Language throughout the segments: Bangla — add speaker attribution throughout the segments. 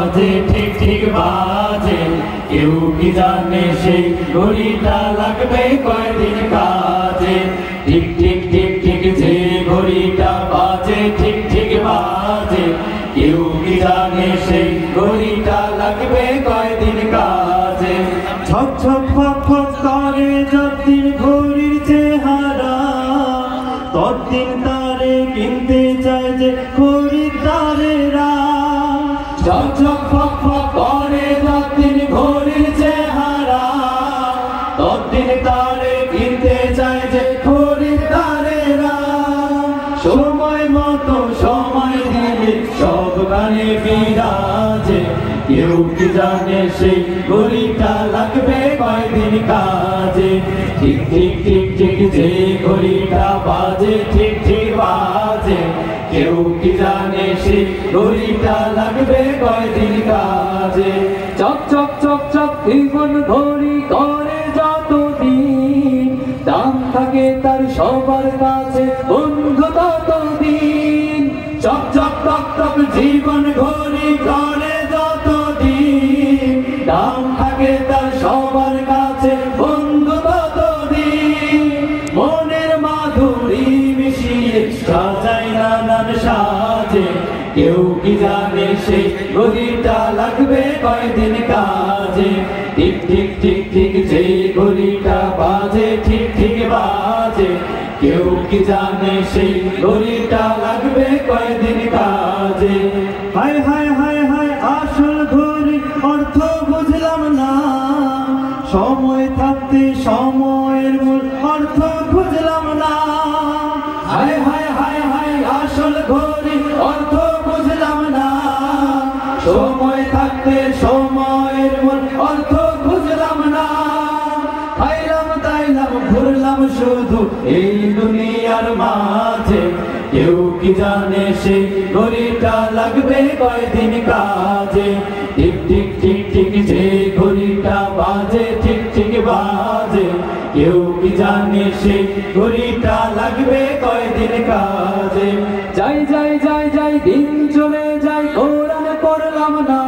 Speaker 1: বাজে ঠিক ঠিক বাজে কেউ কি জানে সেই ঘড়িটা লাগবে কয়দিন কাজে ঠিক ঠিক ঠিক ঠিক যে ঘড়িটা বাজে ঠিক ঠিক বাজে কেউ কি জানে সেই ঘড়িটা লাগবে কয়দিন কাজে
Speaker 2: ছক ছক ফক ফক করে যতদিন ঘড়ির চেহারা ততদিন তারে কিনতে চায় যে খরিদ্দারেরা
Speaker 1: ছক ছক ফক ফক করে যতদিন ঘড়ির চেহারা ততদিন তারে কিনতে চায় যে খরিদ্দারেরা সময় মতো সময় দিলে সব গানে বিরাজে কেউ কি জানে সেই ঘড়িটা লাগবে কয়দিন কাজে ঠিক ঠিক ঠিক ঠিক যে ঘড়িটা বাজে ঠিক ঠিক বাজে কেউ কি জানে সেই ঘড়িটা লাগবে কয়দিন কাজে চক চক চক চক জীবন ঘড়ি করে যতদিন দাম থাকে তার সবার কাছে বন্ধু ততদিন চক চক চক চক জীবন ঘড়ি করে যতদিন দাম থাকে তার সবার কাছে বন্ধু ততদিন মনের মাধুরী মিশিয়ে সাজাই নানান সাজে কেউ কি জানে সেই ঘড়িটা লাগবে কয়দিন কাজে ঠিক ঠিক ঠিক ঠিক যে ঘড়িটা বাজে ঠিক ঠিক বাজে কেউ কি জানে সেই ঘড়িটা লাগবে কয়দিন কাজে
Speaker 2: হায় হায় হায় হায় আসল ঘড়ি অর্থ বুঝলাম না সময় থাকতে সময়ের মূল অর্থ বুঝলাম না
Speaker 1: হায় হায় হায় হায় আসল ঘড়ি অর্থ বুঝলাম না সময় থাকতে সময়ের মূল অর্থ বুঝলাম না খাইলাম তাইলাম ঘুরলাম শুধু এই দুনিয়ার মাঝে কেউ কি জানে সেই ঘড়িটা লাগবে কয়দিন কাজে ঠিক ঠিক ঠিক ঠিক যে ঘড়িটা বাজে ঠিক ঠিক বাজে কেউ কি জানে সেই ঘড়িটা লাগবে কয়দিন কাজে যাই যাই যাই যাই দিন চলে যাই কোরআন পড়লাম না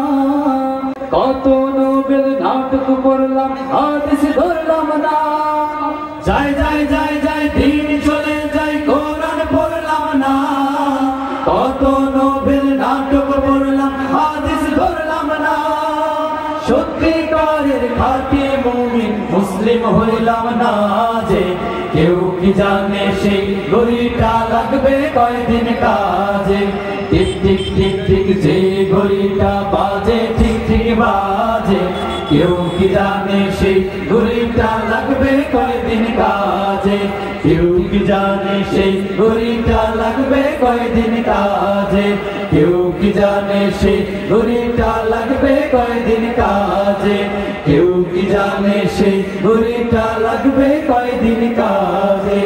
Speaker 1: কত নোবেল নাটক পড়লাম হাদিস ধরলাম না যাই যাই যাই যাই দিন চলে যাই কোরআন পড়লাম না কত নোবেল নাটক পড়লাম হাদিস ধরলাম না সত্যিকারের খাঁটি মুমিন মুসলিম হইলাম না যে কেউ কি জানে সেই ঘড়িটা লাগবে কয়দিন কাজে ঠিক ঠিক ঠিক ঠিক যে ঘড়িটা বাজে ঠিক ঠিক বাজে কেউ কি জানে সেই ঘড়িটা লাগবে কয়দিন কাজে কেউ কি জানে সেই ঘড়িটা লাগবে কয়দিন কাজে কেউ কি জানে সেই ঘড়িটা লাগবে কয়দিন কাজে কেউ কি জানে সেই ঘড়িটা লাগবে কয়দিন কাজে।